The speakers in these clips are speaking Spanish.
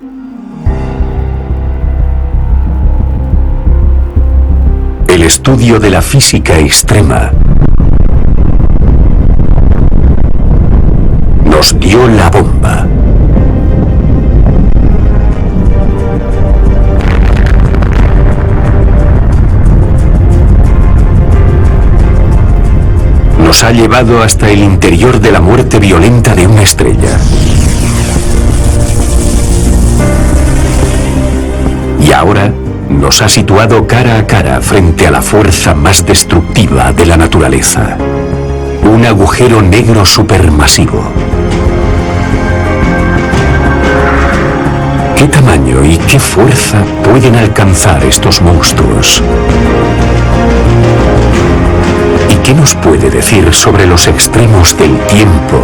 El estudio de la física extrema nos dio la bomba. Nos ha llevado hasta el interior de la muerte violenta de una estrella. Y ahora nos ha situado cara a cara frente a la fuerza más destructiva de la naturaleza. Un agujero negro supermasivo. ¿Qué tamaño y qué fuerza pueden alcanzar estos monstruos? ¿Y qué nos puede decir sobre los extremos del tiempo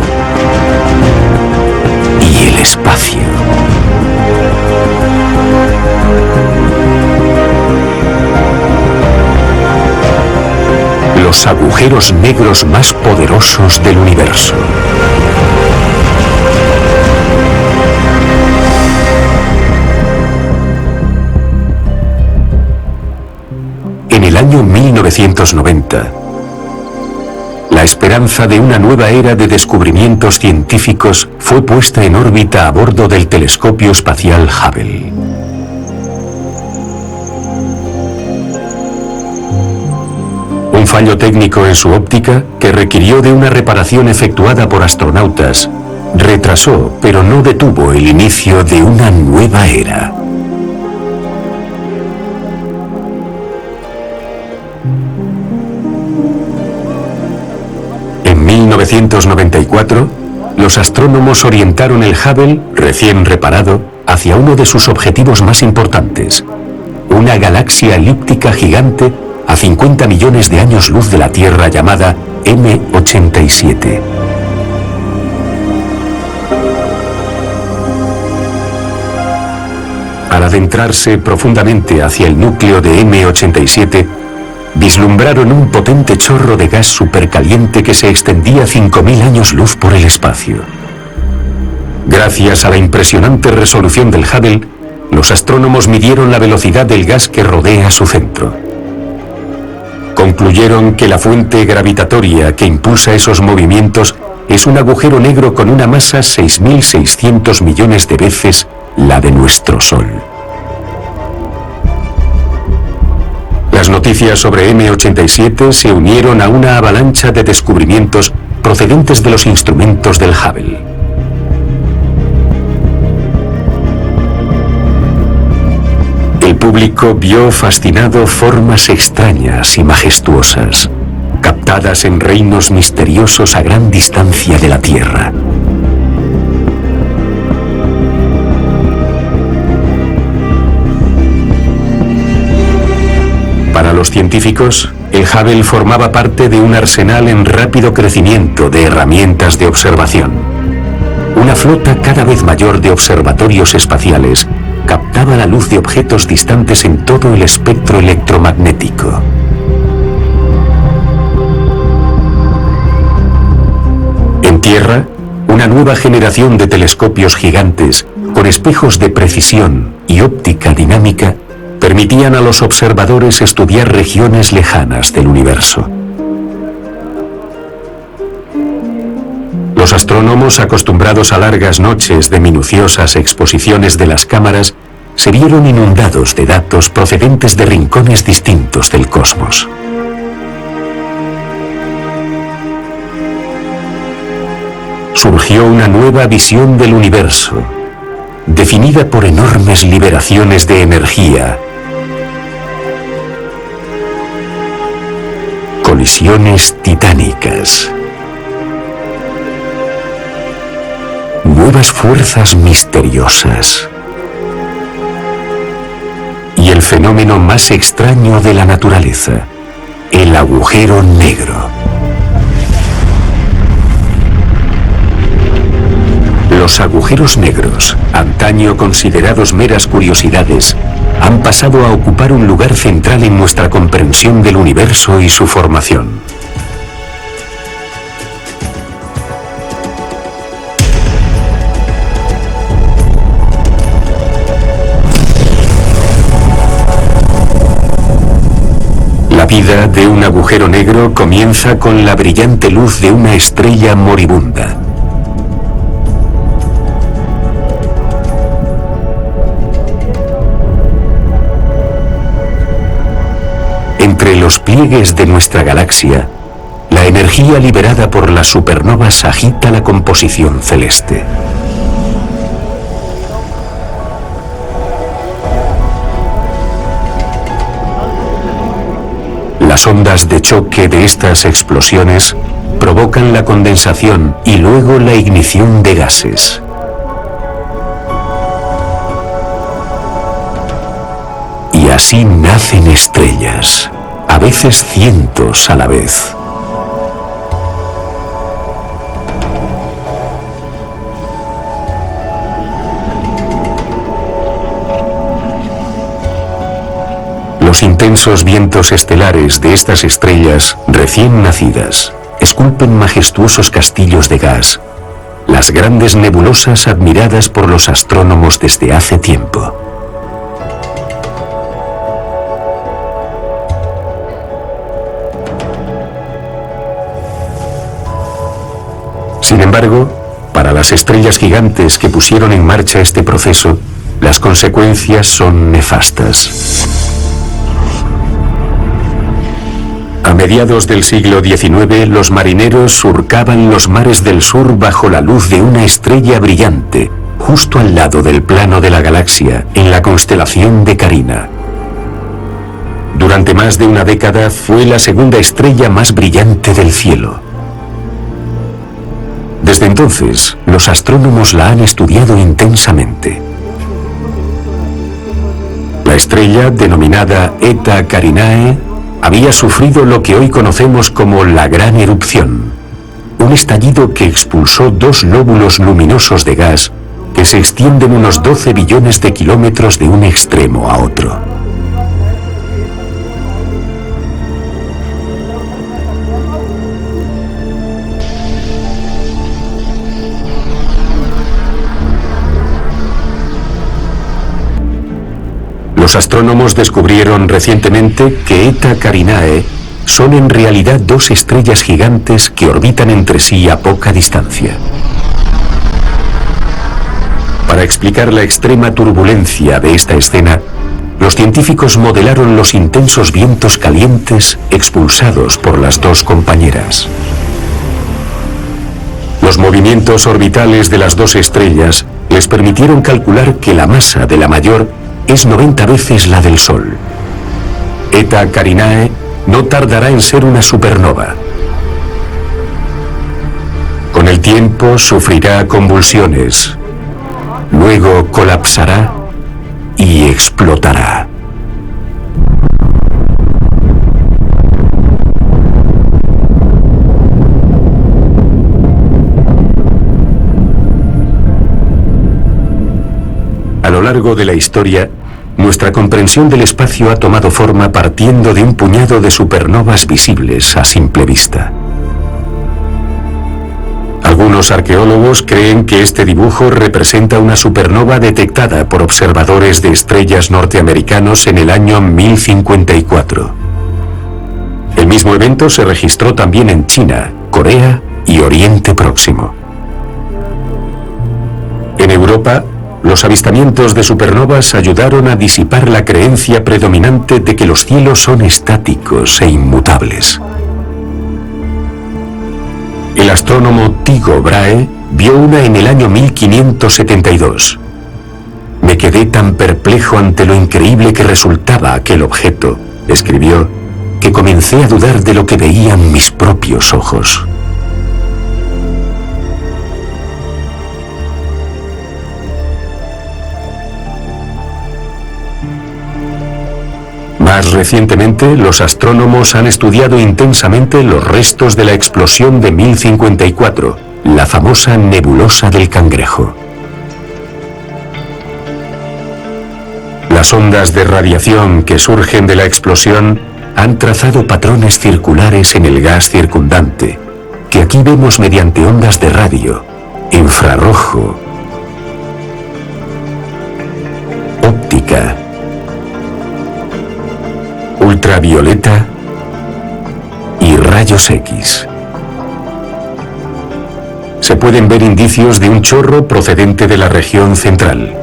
y el espacio? Los agujeros negros más poderosos del universo. En el año 1990, la esperanza de una nueva era de descubrimientos científicos fue puesta en órbita a bordo del telescopio espacial Hubble. Un fallo técnico en su óptica, que requirió de una reparación efectuada por astronautas, retrasó, pero no detuvo el inicio de una nueva era. En 1994, los astrónomos orientaron el Hubble, recién reparado, hacia uno de sus objetivos más importantes, una galaxia elíptica gigante a 50 millones de años luz de la Tierra llamada M87. Al adentrarse profundamente hacia el núcleo de M87, vislumbraron un potente chorro de gas supercaliente que se extendía 5.000 años luz por el espacio. Gracias a la impresionante resolución del Hubble, los astrónomos midieron la velocidad del gas que rodea su centro. Concluyeron que la fuente gravitatoria que impulsa esos movimientos es un agujero negro con una masa 6.600 millones de veces la de nuestro Sol. Las noticias sobre M87 se unieron a una avalancha de descubrimientos procedentes de los instrumentos del Hubble. El público vio fascinado formas extrañas y majestuosas, captadas en reinos misteriosos a gran distancia de la Tierra. Para los científicos, el Hubble formaba parte de un arsenal en rápido crecimiento de herramientas de observación. Una flota cada vez mayor de observatorios espaciales captaba la luz de objetos distantes en todo el espectro electromagnético. En Tierra, una nueva generación de telescopios gigantes, con espejos de precisión y óptica dinámica, permitían a los observadores estudiar regiones lejanas del universo. Los astrónomos, acostumbrados a largas noches de minuciosas exposiciones de las cámaras, se vieron inundados de datos procedentes de rincones distintos del cosmos. Surgió una nueva visión del universo, definida por enormes liberaciones de energía, colisiones titánicas, nuevas fuerzas misteriosas y el fenómeno más extraño de la naturaleza, el agujero negro. Los agujeros negros, antaño considerados meras curiosidades, han pasado a ocupar un lugar central en nuestra comprensión del universo y su formación. La vida de un agujero negro comienza con la brillante luz de una estrella moribunda. Entre los pliegues de nuestra galaxia, la energía liberada por las supernovas agita la composición celeste. Las ondas de choque de estas explosiones provocan la condensación y luego la ignición de gases. Y así nacen estrellas, a veces cientos a la vez. Los intensos vientos estelares de estas estrellas recién nacidas esculpen majestuosos castillos de gas, las grandes nebulosas admiradas por los astrónomos desde hace tiempo. Sin embargo, para las estrellas gigantes que pusieron en marcha este proceso, las consecuencias son nefastas. A mediados del siglo XIX, los marineros surcaban los mares del sur bajo la luz de una estrella brillante, justo al lado del plano de la galaxia, en la constelación de Carina. Durante más de una década fue la segunda estrella más brillante del cielo. Desde entonces, los astrónomos la han estudiado intensamente. La estrella, denominada Eta Carinae, había sufrido lo que hoy conocemos como la Gran Erupción, un estallido que expulsó dos lóbulos luminosos de gas que se extienden unos 12 billones de kilómetros de un extremo a otro. Los astrónomos descubrieron recientemente que Eta Carinae son en realidad dos estrellas gigantes que orbitan entre sí a poca distancia. Para explicar la extrema turbulencia de esta escena, los científicos modelaron los intensos vientos calientes expulsados por las dos compañeras. Los movimientos orbitales de las dos estrellas les permitieron calcular que la masa de la mayor es 90 veces la del Sol. Eta Carinae no tardará en ser una supernova. Con el tiempo sufrirá convulsiones, luego colapsará y explotará. A lo largo de la historia, nuestra comprensión del espacio ha tomado forma partiendo de un puñado de supernovas visibles a simple vista. Algunos arqueólogos creen que este dibujo representa una supernova detectada por observadores de estrellas norteamericanos en el año 1054. El mismo evento se registró también en China, Corea y Oriente Próximo. En Europa, los avistamientos de supernovas ayudaron a disipar la creencia predominante de que los cielos son estáticos e inmutables. El astrónomo Tycho Brahe vio una en el año 1572. Me quedé tan perplejo ante lo increíble que resultaba aquel objeto, escribió, que comencé a dudar de lo que veían mis propios ojos. Más recientemente, los astrónomos han estudiado intensamente los restos de la explosión de 1054, la famosa nebulosa del Cangrejo. Las ondas de radiación que surgen de la explosión han trazado patrones circulares en el gas circundante, que aquí vemos mediante ondas de radio, infrarrojo, óptica, ultravioleta y rayos X. Se pueden ver indicios de un chorro procedente de la región central.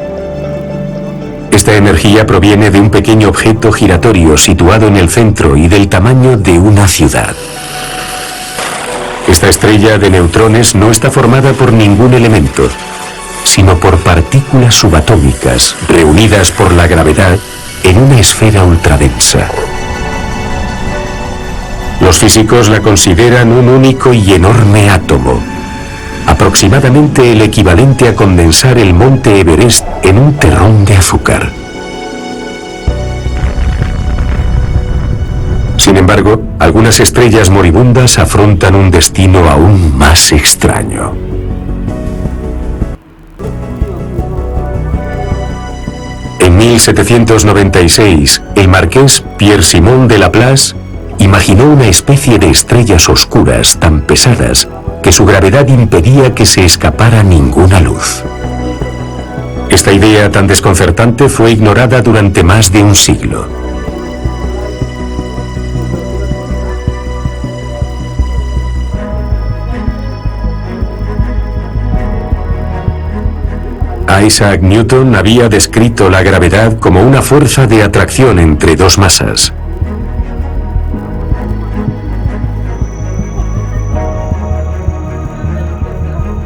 Esta energía proviene de un pequeño objeto giratorio situado en el centro y del tamaño de una ciudad. Esta estrella de neutrones no está formada por ningún elemento, sino por partículas subatómicas reunidas por la gravedad en una esfera ultradensa. Los físicos la consideran un único y enorme átomo, aproximadamente el equivalente a condensar el monte Everest en un terrón de azúcar. Sin embargo, algunas estrellas moribundas afrontan un destino aún más extraño. En 1796, el marqués Pierre-Simon de Laplace imaginó una especie de estrellas oscuras tan pesadas que su gravedad impedía que se escapara ninguna luz. Esta idea tan desconcertante fue ignorada durante más de un siglo. Isaac Newton había descrito la gravedad como una fuerza de atracción entre dos masas.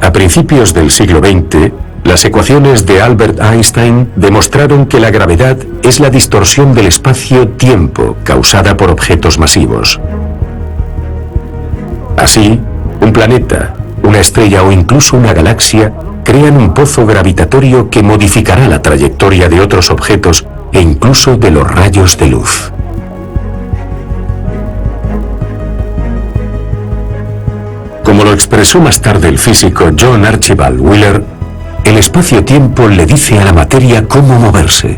A principios del siglo XX, las ecuaciones de Albert Einstein demostraron que la gravedad es la distorsión del espacio-tiempo causada por objetos masivos. Así, un planeta, una estrella o incluso una galaxia crean un pozo gravitatorio que modificará la trayectoria de otros objetos e incluso de los rayos de luz. Como lo expresó más tarde el físico John Archibald Wheeler, el espacio-tiempo le dice a la materia cómo moverse.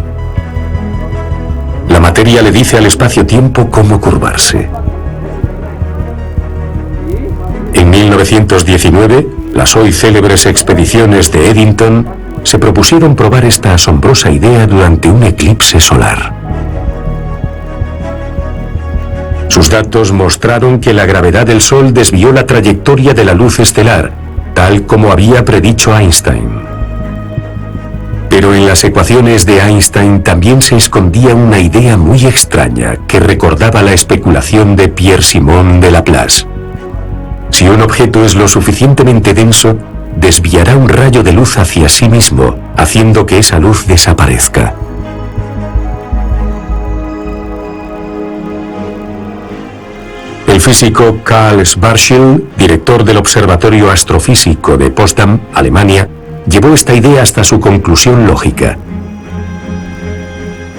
La materia le dice al espacio-tiempo cómo curvarse. En 1919, las hoy célebres expediciones de Eddington se propusieron probar esta asombrosa idea durante un eclipse solar. Sus datos mostraron que la gravedad del Sol desvió la trayectoria de la luz estelar, tal como había predicho Einstein. Pero en las ecuaciones de Einstein también se escondía una idea muy extraña que recordaba la especulación de Pierre-Simon de Laplace. Si un objeto es lo suficientemente denso, desviará un rayo de luz hacia sí mismo, haciendo que esa luz desaparezca. El físico Karl Schwarzschild, director del Observatorio Astrofísico de Potsdam, Alemania, llevó esta idea hasta su conclusión lógica.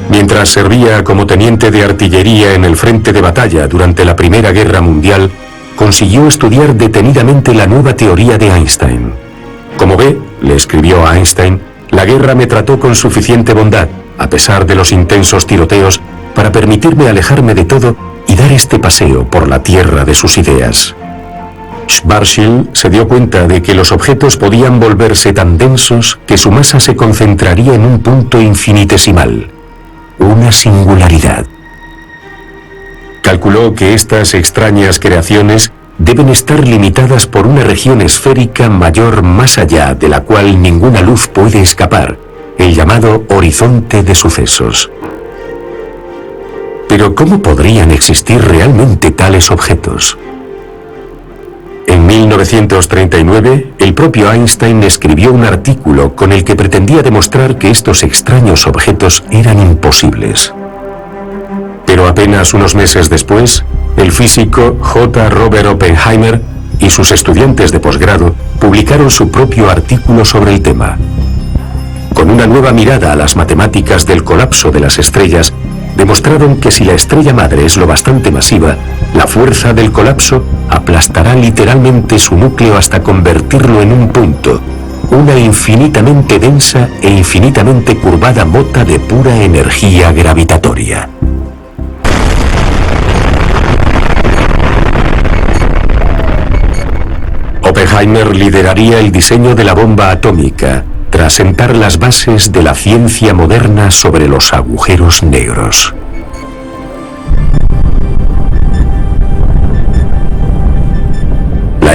Mientras servía como teniente de artillería en el frente de batalla durante la Primera Guerra Mundial, consiguió estudiar detenidamente la nueva teoría de Einstein. Como ve, le escribió a Einstein, la guerra me trató con suficiente bondad, a pesar de los intensos tiroteos, para permitirme alejarme de todo y dar este paseo por la tierra de sus ideas. Schwarzschild se dio cuenta de que los objetos podían volverse tan densos que su masa se concentraría en un punto infinitesimal, una singularidad. Calculó que estas extrañas creaciones deben estar limitadas por una región esférica mayor más allá de la cual ninguna luz puede escapar, el llamado horizonte de sucesos. Pero ¿cómo podrían existir realmente tales objetos? En 1939, el propio Einstein escribió un artículo con el que pretendía demostrar que estos extraños objetos eran imposibles. Pero apenas unos meses después, el físico J. Robert Oppenheimer y sus estudiantes de posgrado publicaron su propio artículo sobre el tema. Con una nueva mirada a las matemáticas del colapso de las estrellas, demostraron que si la estrella madre es lo bastante masiva, la fuerza del colapso aplastará literalmente su núcleo hasta convertirlo en un punto, una infinitamente densa e infinitamente curvada mota de pura energía gravitatoria. Oppenheimer lideraría el diseño de la bomba atómica, tras sentar las bases de la ciencia moderna sobre los agujeros negros.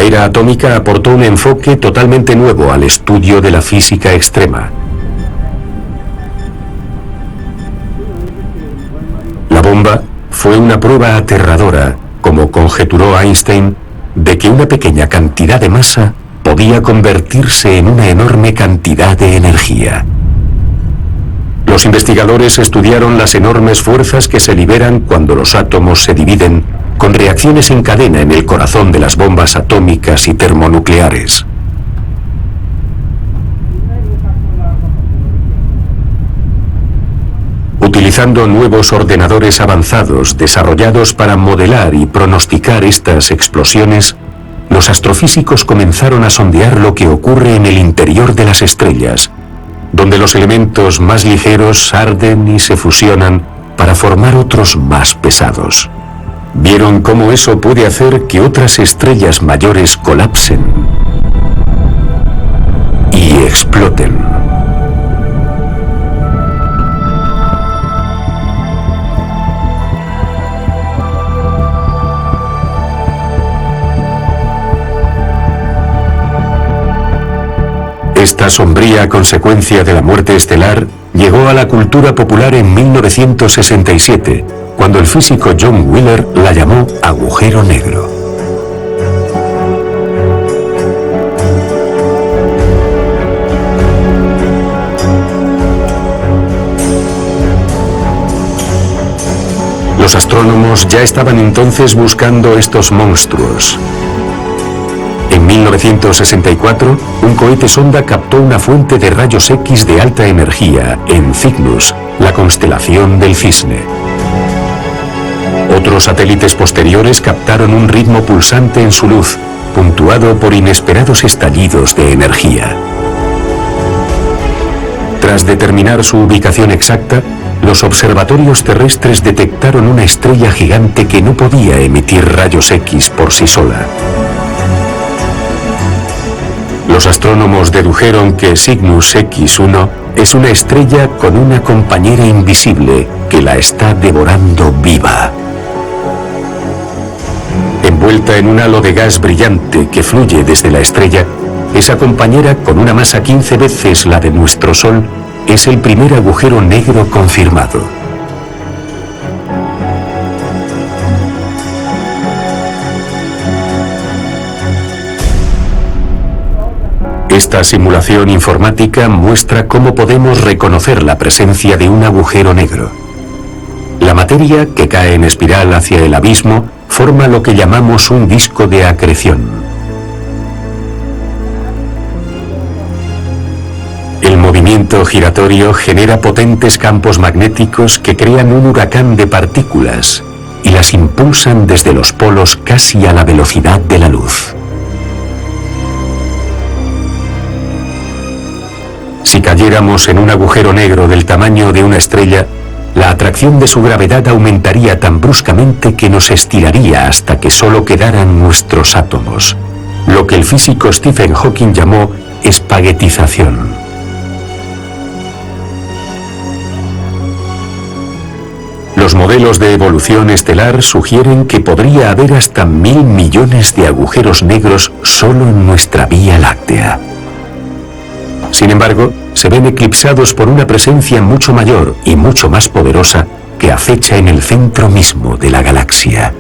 era atómica aportó un enfoque totalmente nuevo al estudio de la física extrema. La bomba fue una prueba aterradora, como conjeturó Einstein, de que una pequeña cantidad de masa podía convertirse en una enorme cantidad de energía. Los investigadores estudiaron las enormes fuerzas que se liberan cuando los átomos se dividen, con reacciones en cadena en el corazón de las bombas atómicas y termonucleares. Utilizando nuevos ordenadores avanzados desarrollados para modelar y pronosticar estas explosiones, los astrofísicos comenzaron a sondear lo que ocurre en el interior de las estrellas, donde los elementos más ligeros arden y se fusionan para formar otros más pesados. Vieron cómo eso puede hacer que otras estrellas mayores colapsen y exploten. Esta sombría consecuencia de la muerte estelar llegó a la cultura popular en 1967, cuando el físico John Wheeler la llamó agujero negro. Los astrónomos ya estaban entonces buscando estos monstruos. En 1964, un cohete sonda captó una fuente de rayos X de alta energía en Cygnus, la constelación del Cisne. Otros satélites posteriores captaron un ritmo pulsante en su luz, puntuado por inesperados estallidos de energía. Tras determinar su ubicación exacta, los observatorios terrestres detectaron una estrella gigante que no podía emitir rayos X por sí sola. Los astrónomos dedujeron que Cygnus X1 es una estrella con una compañera invisible que la está devorando viva. Envuelta en un halo de gas brillante que fluye desde la estrella, esa compañera, con una masa 15 veces la de nuestro Sol, es el primer agujero negro confirmado. Esta simulación informática muestra cómo podemos reconocer la presencia de un agujero negro. La materia, que cae en espiral hacia el abismo, forma lo que llamamos un disco de acreción. El movimiento giratorio genera potentes campos magnéticos que crean un huracán de partículas y las impulsan desde los polos casi a la velocidad de la luz. Si cayéramos en un agujero negro del tamaño de una estrella, la atracción de su gravedad aumentaría tan bruscamente que nos estiraría hasta que solo quedaran nuestros átomos, lo que el físico Stephen Hawking llamó espaguetización. Los modelos de evolución estelar sugieren que podría haber hasta 1000 millones de agujeros negros solo en nuestra Vía Láctea. Sin embargo, se ven eclipsados por una presencia mucho mayor y mucho más poderosa que acecha en el centro mismo de la galaxia.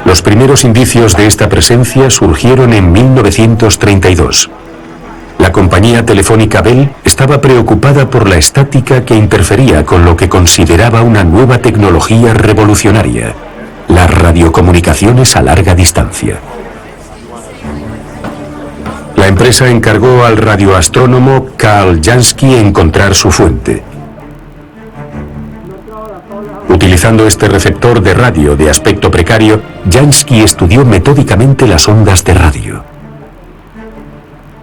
Los primeros indicios de esta presencia surgieron en 1932. La compañía telefónica Bell estaba preocupada por la estática que interfería con lo que consideraba una nueva tecnología revolucionaria: las radiocomunicaciones a larga distancia. La empresa encargó al radioastrónomo Carl Jansky encontrar su fuente. Utilizando este receptor de radio de aspecto precario, Jansky estudió metódicamente las ondas de radio.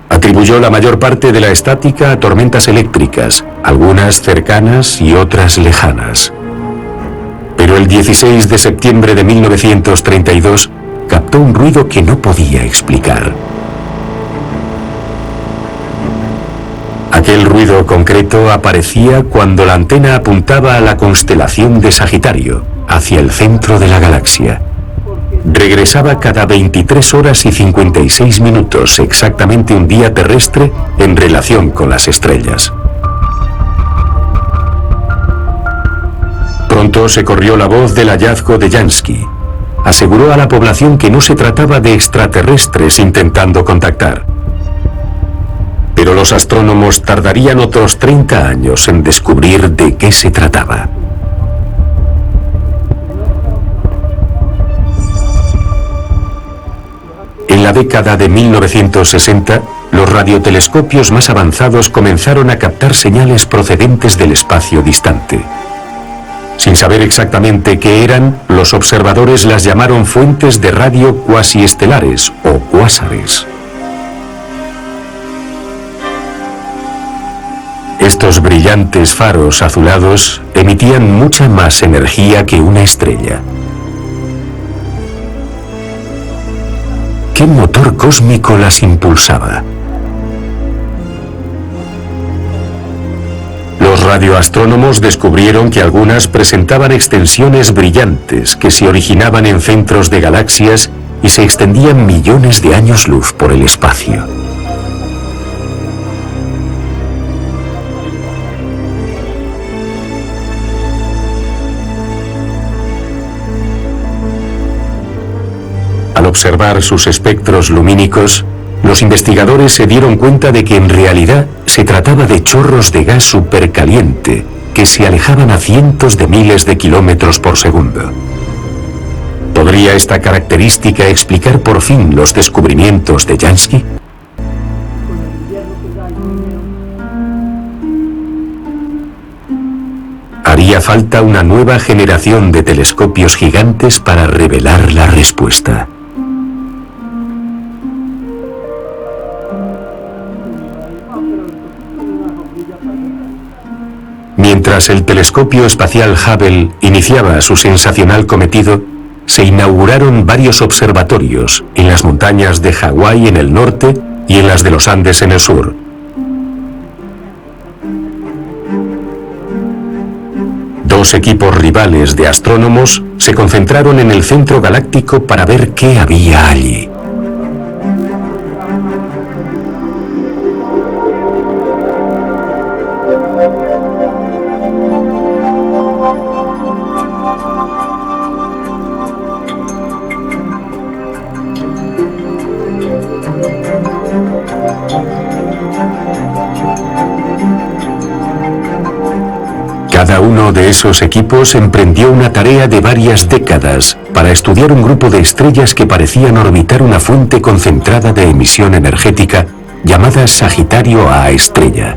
Atribuyó la mayor parte de la estática a tormentas eléctricas, algunas cercanas y otras lejanas. Pero el 16 de septiembre de 1932 captó un ruido que no podía explicar. Aquel ruido concreto aparecía cuando la antena apuntaba a la constelación de Sagitario, hacia el centro de la galaxia. Regresaba cada 23 horas y 56 minutos, exactamente un día terrestre en relación con las estrellas. Pronto se corrió la voz del hallazgo de Jansky. Aseguró a la población que no se trataba de extraterrestres intentando contactar. Pero los astrónomos tardarían otros 30 años en descubrir de qué se trataba. En la década de 1960, los radiotelescopios más avanzados comenzaron a captar señales procedentes del espacio distante. Sin saber exactamente qué eran, los observadores las llamaron fuentes de radio cuasiestelares o cuásares. Estos brillantes faros azulados emitían mucha más energía que una estrella. ¿Qué motor cósmico las impulsaba? Los radioastrónomos descubrieron que algunas presentaban extensiones brillantes que se originaban en centros de galaxias y se extendían millones de años luz por el espacio. Al observar sus espectros lumínicos, los investigadores se dieron cuenta de que en realidad se trataba de chorros de gas supercaliente que se alejaban a cientos de miles de kilómetros por segundo. ¿Podría esta característica explicar por fin los descubrimientos de Jansky? Haría falta una nueva generación de telescopios gigantes para revelar la respuesta. Mientras el telescopio espacial Hubble iniciaba su sensacional cometido, se inauguraron varios observatorios en las montañas de Hawái en el norte y en las de los Andes en el sur. Dos equipos rivales de astrónomos se concentraron en el centro galáctico para ver qué había allí. Cada uno de esos equipos emprendió una tarea de varias décadas para estudiar un grupo de estrellas que parecían orbitar una fuente concentrada de emisión energética llamada Sagitario A estrella.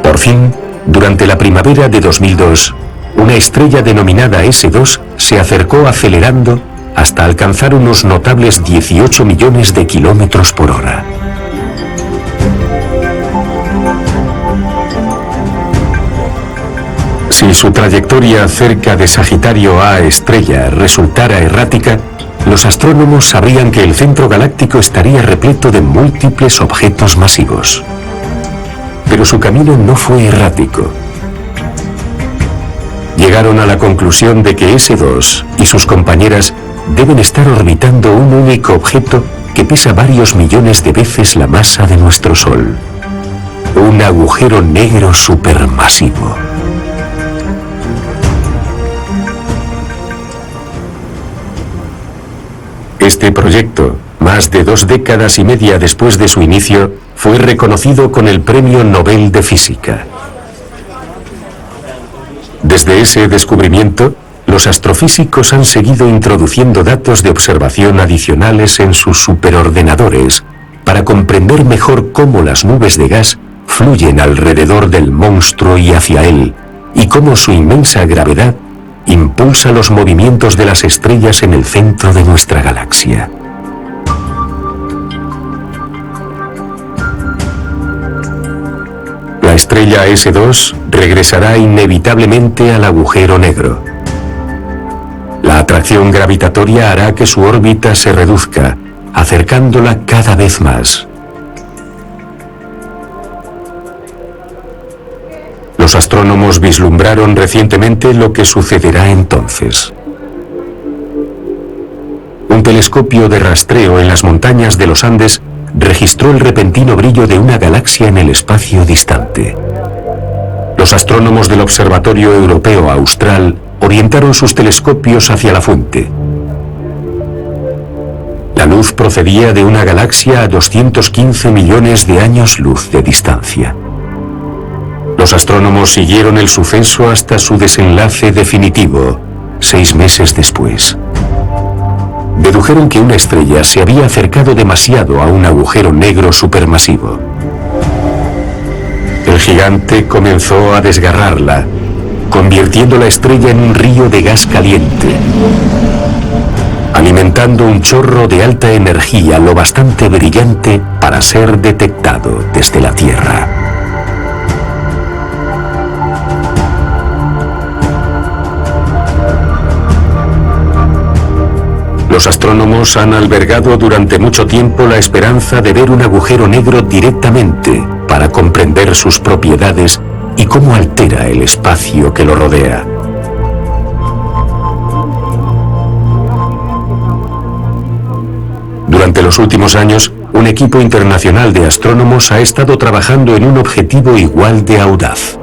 Por fin, durante la primavera de 2002, una estrella denominada S2 se acercó acelerando hasta alcanzar unos notables 18 millones de kilómetros por hora. Si su trayectoria cerca de Sagitario A estrella resultara errática, los astrónomos sabrían que el centro galáctico estaría repleto de múltiples objetos masivos. Pero su camino no fue errático. Llegaron a la conclusión de que S2 y sus compañeras deben estar orbitando un único objeto que pesa varios millones de veces la masa de nuestro Sol. Un agujero negro supermasivo. Este proyecto, más de 2 décadas y media después de su inicio, fue reconocido con el Premio Nobel de Física. Desde ese descubrimiento, los astrofísicos han seguido introduciendo datos de observación adicionales en sus superordenadores para comprender mejor cómo las nubes de gas fluyen alrededor del monstruo y hacia él, y cómo su inmensa gravedad impulsa los movimientos de las estrellas en el centro de nuestra galaxia. La estrella S2 regresará inevitablemente al agujero negro. La atracción gravitatoria hará que su órbita se reduzca, acercándola cada vez más. Los astrónomos vislumbraron recientemente lo que sucederá entonces. Un telescopio de rastreo en las montañas de los Andes registró el repentino brillo de una galaxia en el espacio distante. Los astrónomos del Observatorio Europeo Austral orientaron sus telescopios hacia la fuente. La luz procedía de una galaxia a 215 millones de años luz de distancia. Los astrónomos siguieron el suceso hasta su desenlace definitivo, 6 meses después. Dedujeron que una estrella se había acercado demasiado a un agujero negro supermasivo. El gigante comenzó a desgarrarla, convirtiendo la estrella en un río de gas caliente, alimentando un chorro de alta energía lo bastante brillante para ser detectado desde la Tierra. Los astrónomos han albergado durante mucho tiempo la esperanza de ver un agujero negro directamente para comprender sus propiedades y cómo altera el espacio que lo rodea. Durante los últimos años, un equipo internacional de astrónomos ha estado trabajando en un objetivo igual de audaz.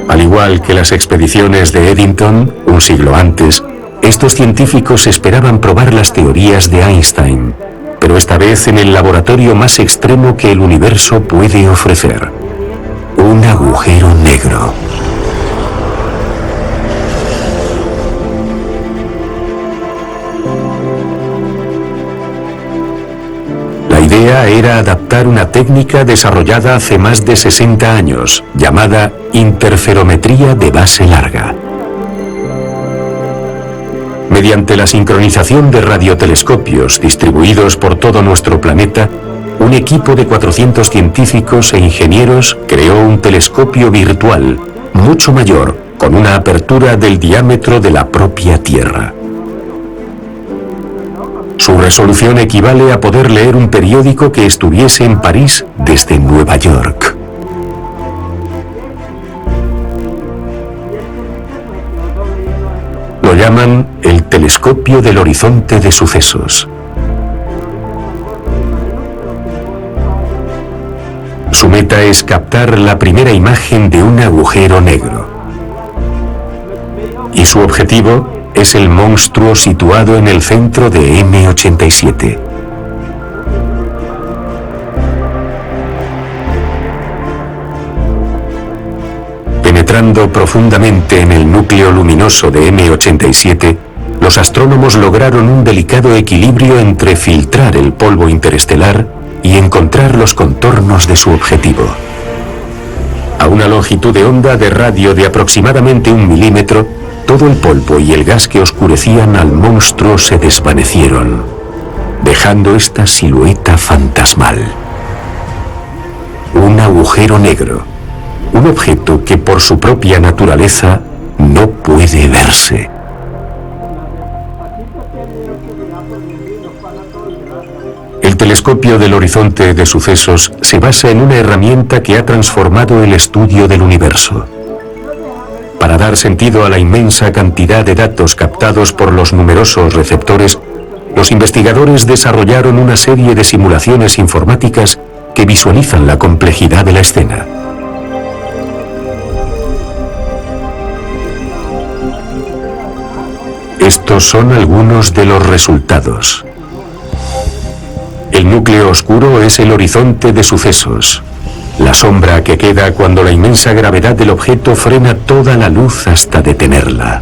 Al igual que las expediciones de Eddington, un siglo antes, estos científicos esperaban probar las teorías de Einstein, pero esta vez en el laboratorio más extremo que el universo puede ofrecer: un agujero negro. La idea era adaptar una técnica desarrollada hace más de 60 años, llamada interferometría de base larga. Mediante la sincronización de radiotelescopios distribuidos por todo nuestro planeta, un equipo de 400 científicos e ingenieros creó un telescopio virtual, mucho mayor, con una apertura del diámetro de la propia Tierra. Su resolución equivale a poder leer un periódico que estuviese en París desde Nueva York. Lo llaman el telescopio del horizonte de sucesos. Su meta es captar la primera imagen de un agujero negro. Y su objetivo es el monstruo situado en el centro de M87. Penetrando profundamente en el núcleo luminoso de M87, los astrónomos lograron un delicado equilibrio entre filtrar el polvo interestelar y encontrar los contornos de su objetivo. A una longitud de onda de radio de aproximadamente 1 milímetro, todo el polvo y el gas que oscurecían al monstruo se desvanecieron, dejando esta silueta fantasmal. Un agujero negro, un objeto que por su propia naturaleza no puede verse. El telescopio del horizonte de sucesos se basa en una herramienta que ha transformado el estudio del universo. Para dar sentido a la inmensa cantidad de datos captados por los numerosos receptores, los investigadores desarrollaron una serie de simulaciones informáticas que visualizan la complejidad de la escena. Estos son algunos de los resultados. El núcleo oscuro es el horizonte de sucesos, la sombra que queda cuando la inmensa gravedad del objeto frena toda la luz hasta detenerla.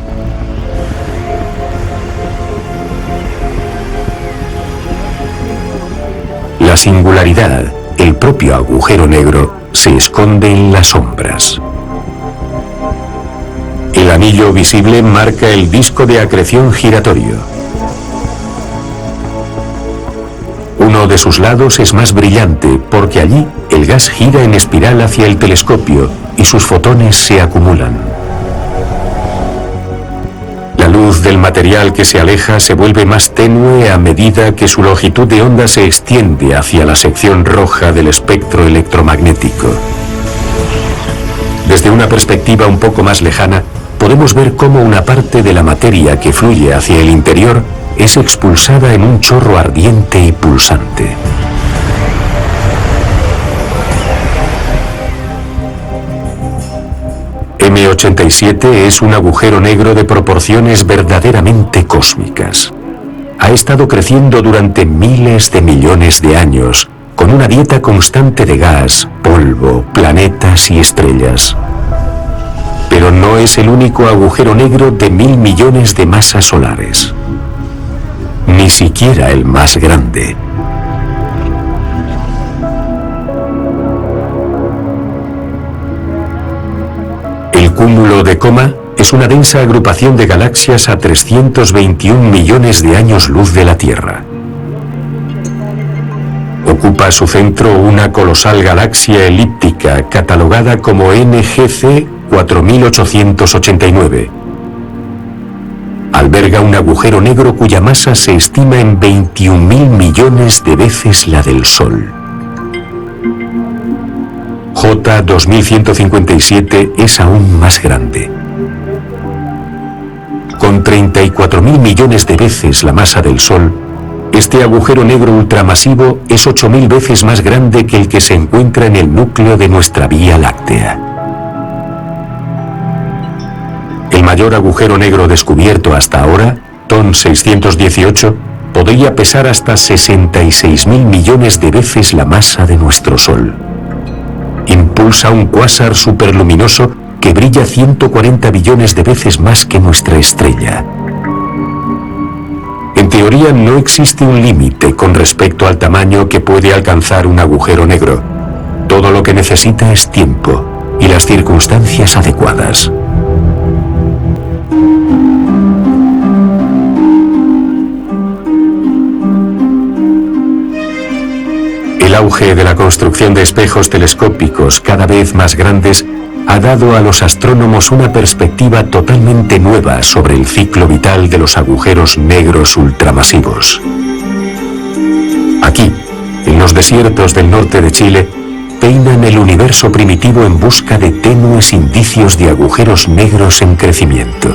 La singularidad, el propio agujero negro, se esconde en las sombras. El anillo visible marca el disco de acreción giratorio. Uno de sus lados es más brillante porque allí el gas gira en espiral hacia el telescopio y sus fotones se acumulan. La luz luz del material que se aleja se vuelve más tenue a medida que su longitud de onda se extiende hacia la sección roja del espectro electromagnético. Desde una perspectiva un poco más lejana, podemos ver cómo una parte de la materia que fluye hacia el interior es expulsada en un chorro ardiente y pulsante. M87 es un agujero negro de proporciones verdaderamente cósmicas. Ha estado creciendo durante miles de millones de años, con una dieta constante de gas, polvo, planetas y estrellas. Pero no es el único agujero negro de 1000 millones de masas solares. Ni siquiera el más grande. El cúmulo de Coma es una densa agrupación de galaxias a 321 millones de años luz de la Tierra. Ocupa a su centro una colosal galaxia elíptica catalogada como NGC 4889. Alberga un agujero negro cuya masa se estima en 21.000 millones de veces la del Sol. J2157 es aún más grande. Con 34.000 millones de veces la masa del Sol, este agujero negro ultramasivo es 8.000 veces más grande que el que se encuentra en el núcleo de nuestra Vía Láctea. El mayor agujero negro descubierto hasta ahora, TON 618, podría pesar hasta 66.000 millones de veces la masa de nuestro Sol. Impulsa un cuásar superluminoso que brilla 140 billones de veces más que nuestra estrella. En teoría no existe un límite con respecto al tamaño que puede alcanzar un agujero negro. Todo lo que necesita es tiempo y las circunstancias adecuadas. El auge de la construcción de espejos telescópicos cada vez más grandes ha dado a los astrónomos una perspectiva totalmente nueva sobre el ciclo vital de los agujeros negros ultramasivos. Aquí, en los desiertos del norte de Chile, peinan el universo primitivo en busca de tenues indicios de agujeros negros en crecimiento.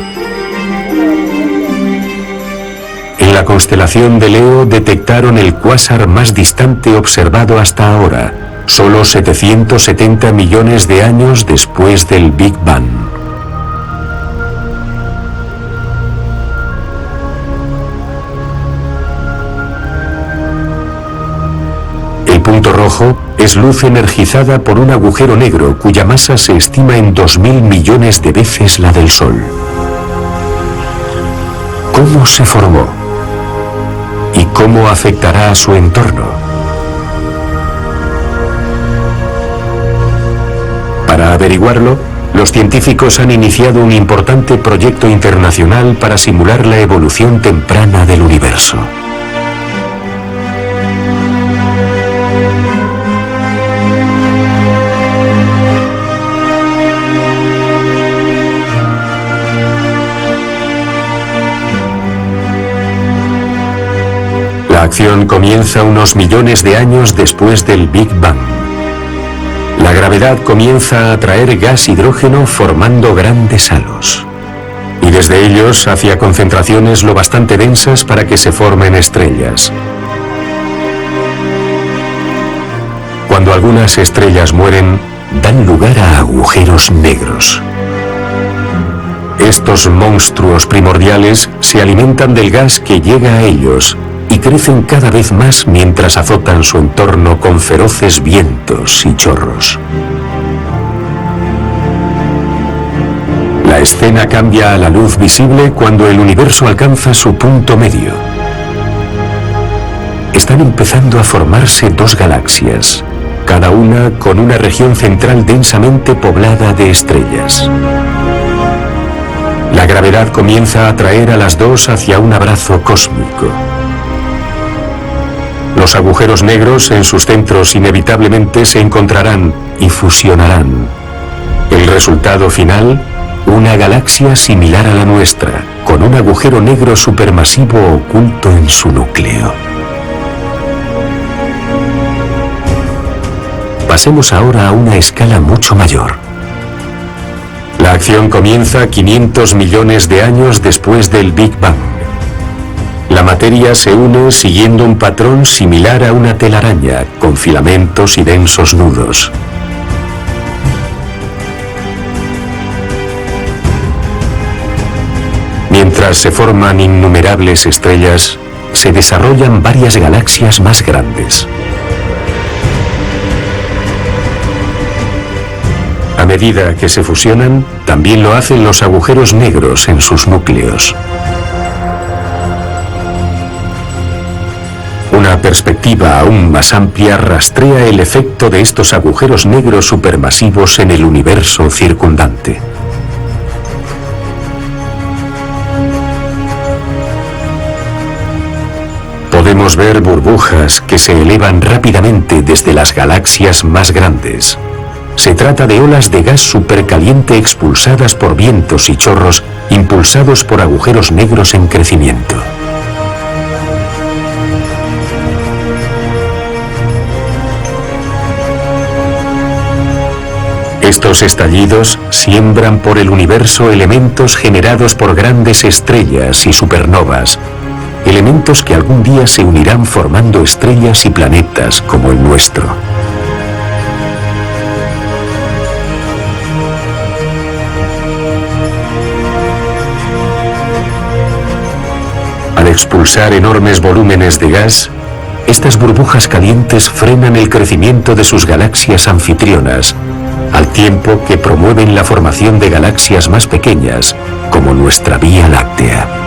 En la constelación de Leo detectaron el cuásar más distante observado hasta ahora, solo 770 millones de años después del Big Bang. El punto rojo es luz energizada por un agujero negro cuya masa se estima en 2.000 millones de veces la del Sol. ¿Cómo se formó? ¿Y cómo afectará a su entorno? Para averiguarlo, los científicos han iniciado un importante proyecto internacional para simular la evolución temprana del universo. La acción comienza unos millones de años después del Big Bang. La gravedad comienza a atraer gas hidrógeno formando grandes halos, y desde ellos hacia concentraciones lo bastante densas para que se formen estrellas. Cuando algunas estrellas mueren, dan lugar a agujeros negros. Estos monstruos primordiales se alimentan del gas que llega a ellos y crecen cada vez más mientras azotan su entorno con feroces vientos y chorros. La escena cambia a la luz visible cuando el universo alcanza su punto medio. Están empezando a formarse dos galaxias, cada una con una región central densamente poblada de estrellas. La gravedad comienza a atraer a las dos hacia un abrazo cósmico. Los agujeros negros en sus centros inevitablemente se encontrarán y fusionarán. El resultado final, una galaxia similar a la nuestra, con con un agujero negro supermasivo oculto en su núcleo. Pasemos ahora a una escala mucho mayor. La acción comienza 500 millones de años después del Big Bang. La materia se une siguiendo un patrón similar a una telaraña, con filamentos y densos nudos. Mientras se forman innumerables estrellas, se desarrollan varias galaxias más grandes. A medida que se fusionan, también lo hacen los agujeros negros en sus núcleos. Una perspectiva aún más amplia rastrea el efecto de estos agujeros negros supermasivos en el universo circundante. Podemos ver burbujas que se elevan rápidamente desde las galaxias más grandes. Se trata de olas de gas supercaliente expulsadas por vientos y chorros impulsados por agujeros negros en crecimiento. Estos estallidos siembran por el universo elementos generados por grandes estrellas y supernovas, elementos que algún día se unirán formando estrellas y planetas como el nuestro. Al expulsar enormes volúmenes de gas, estas burbujas calientes frenan el crecimiento de sus galaxias anfitrionas, al tiempo que promueven la formación de galaxias más pequeñas, como nuestra Vía Láctea.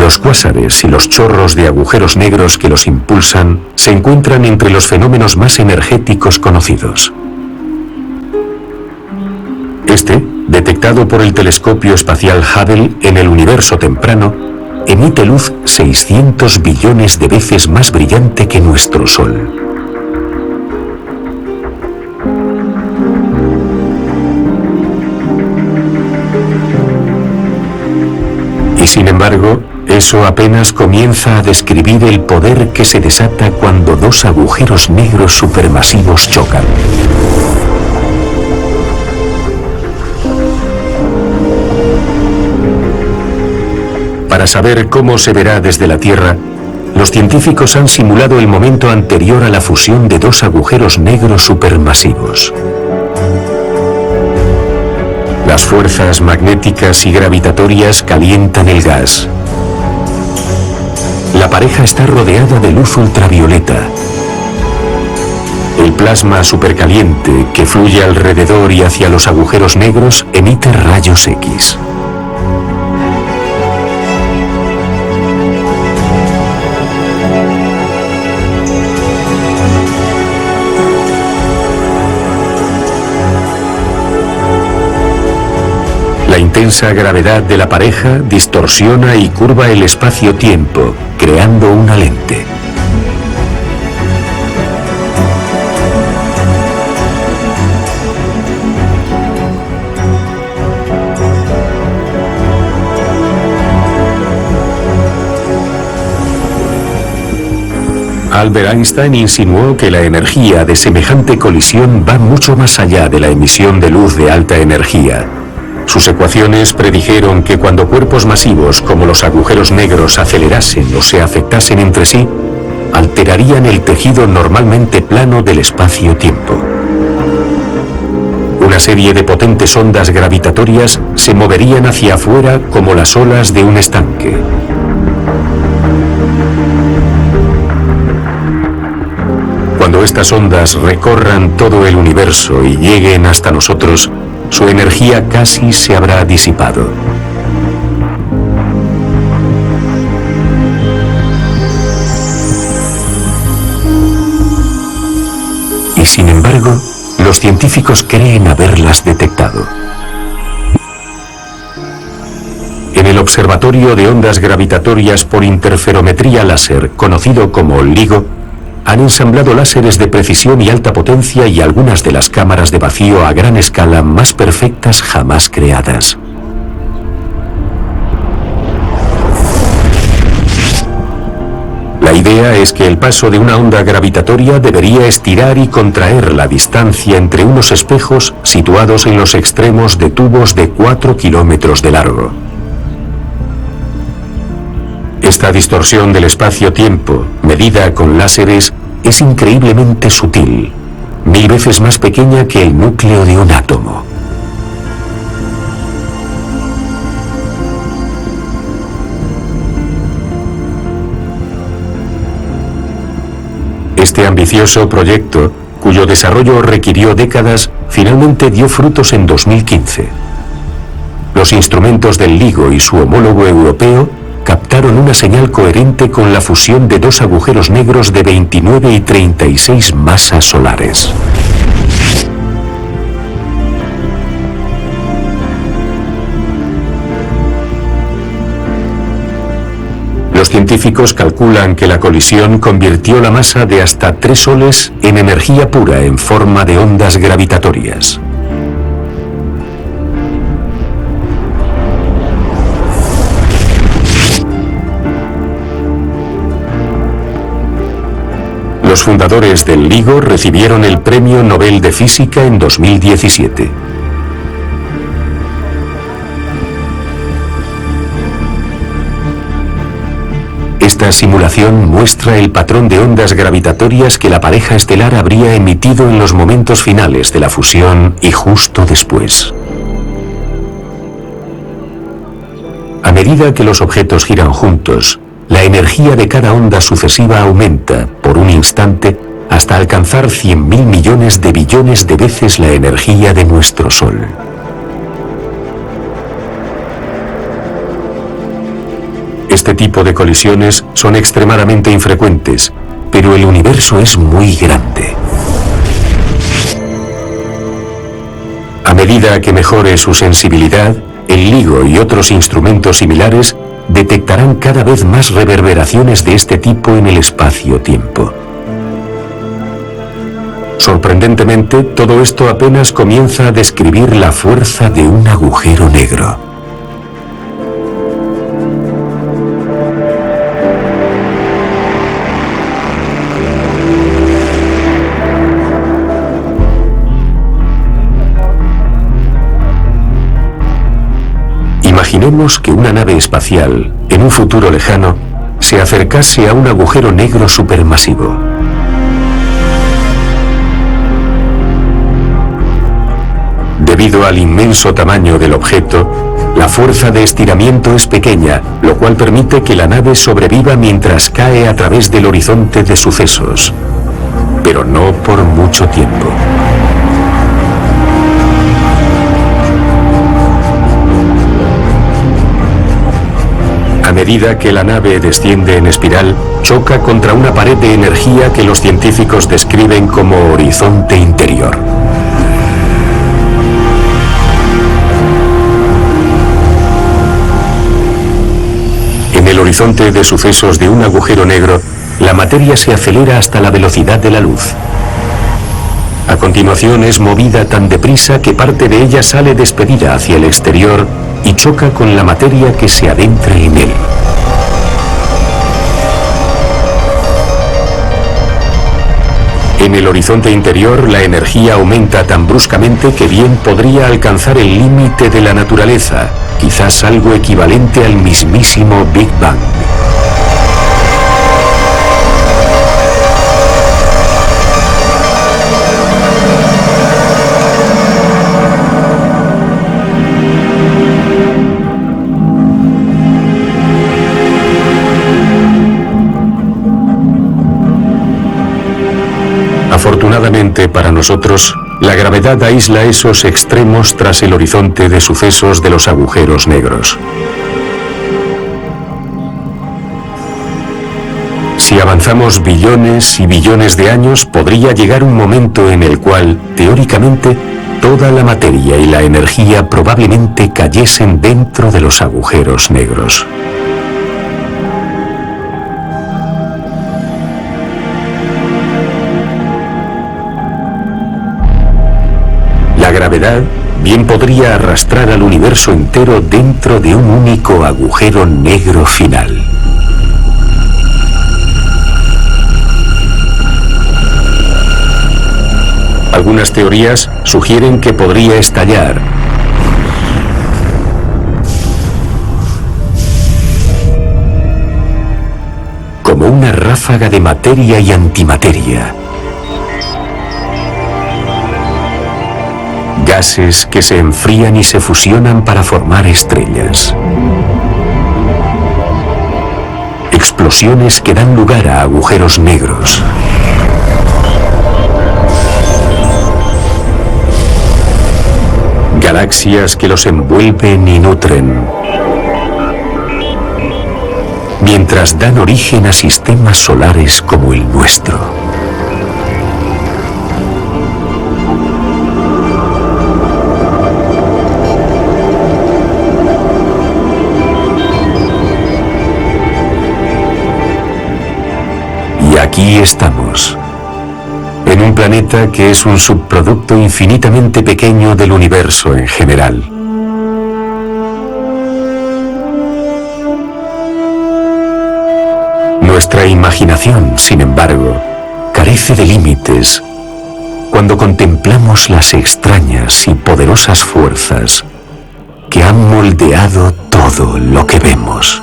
Los cuásares y los chorros de agujeros negros que los impulsan se encuentran entre los fenómenos más energéticos conocidos. Este, detectado por el telescopio espacial Hubble en el universo temprano, emite luz 600 billones de veces más brillante que nuestro Sol. Y sin embargo, eso apenas comienza a describir el poder que se desata cuando dos agujeros negros supermasivos chocan. Para saber cómo se verá desde la Tierra, los científicos han simulado el momento anterior a la fusión de dos agujeros negros supermasivos. Las fuerzas magnéticas y gravitatorias calientan el gas. La pareja está rodeada de luz ultravioleta. El plasma supercaliente que fluye alrededor y hacia los agujeros negros emite rayos X. La intensa gravedad de la pareja distorsiona y curva el espacio-tiempo, creando una lente. Albert Einstein insinuó que la energía de semejante colisión va mucho más allá de la emisión de luz de alta energía. Sus ecuaciones predijeron que cuando cuerpos masivos como los agujeros negros acelerasen o se afectasen entre sí, alterarían el tejido normalmente plano del espacio-tiempo. Una serie de potentes ondas gravitatorias se moverían hacia afuera como las olas de un estanque. Cuando estas ondas recorran todo el universo y lleguen hasta nosotros, su energía casi se habrá disipado. Y sin embargo, los científicos creen haberlas detectado. En el el Observatorio de Ondas Gravitatorias por Interferometría Láser, conocido como LIGO, han ensamblado láseres de precisión y alta potencia y algunas de las cámaras de vacío a gran escala más perfectas jamás creadas. La idea es que el paso de una onda gravitatoria debería estirar y contraer la distancia entre unos espejos situados en los extremos de tubos de 4 kilómetros de largo. Esta distorsión del espacio-tiempo, medida con láseres, es increíblemente sutil, 1000 veces más pequeña que el núcleo de un átomo. Este ambicioso proyecto, cuyo desarrollo requirió décadas, finalmente dio frutos en 2015. Los instrumentos del LIGO y su homólogo europeo captaron una señal coherente con la fusión de dos agujeros negros de 29 y 36 masas solares. Los científicos calculan que la colisión convirtió la masa de hasta 3 soles en energía pura en forma de ondas gravitatorias. Los fundadores del LIGO recibieron el Premio Nobel de Física en 2017. Esta simulación muestra el patrón de ondas gravitatorias que la pareja estelar habría emitido en los momentos finales de la fusión y justo después. A medida que los objetos giran juntos, la energía de cada onda sucesiva aumenta, por un instante, hasta alcanzar 100.000 millones de billones de veces la energía de nuestro Sol. Este tipo de colisiones son extremadamente infrecuentes, pero el universo es muy grande. A medida que mejore su sensibilidad, el LIGO y otros instrumentos similares detectarán cada vez más reverberaciones de este tipo en el espacio-tiempo. Sorprendentemente, todo esto apenas comienza a describir la fuerza de un agujero negro. Imaginemos que una nave espacial, en un futuro lejano, se acercase a un agujero negro supermasivo. Debido al inmenso tamaño del objeto, la fuerza de estiramiento es pequeña, lo cual permite que la nave sobreviva mientras cae a través del horizonte de sucesos, pero no por mucho tiempo. A medida que la nave desciende en espiral, choca contra una pared de energía que los científicos describen como horizonte interior. En el horizonte de sucesos de un agujero negro, la materia se acelera hasta la velocidad de la luz. A continuación es movida tan deprisa que parte de ella sale despedida hacia el exterior y choca con la materia que se adentra en él. En el horizonte interior, la energía aumenta tan bruscamente que bien podría alcanzar el límite de la naturaleza, quizás algo equivalente al mismísimo Big Bang. Afortunadamente para nosotros, la gravedad aísla esos extremos tras el horizonte de sucesos de los agujeros negros. Si avanzamos billones y billones de años, podría llegar un momento en el cual, teóricamente, toda la materia y la energía probablemente cayesen dentro de los agujeros negros. La gravedad bien podría arrastrar al universo entero dentro de un único agujero negro final. Algunas teorías sugieren que podría estallar como una ráfaga de materia y antimateria. Gases que se enfrían y se fusionan para formar estrellas. Explosiones que dan lugar a agujeros negros. Galaxias que los envuelven y nutren, mientras dan origen a sistemas solares como el nuestro. Y aquí estamos, en un planeta que es un subproducto infinitamente pequeño del universo en general. Nuestra imaginación, sin embargo, carece de límites cuando contemplamos las extrañas y poderosas fuerzas que han moldeado todo lo que vemos.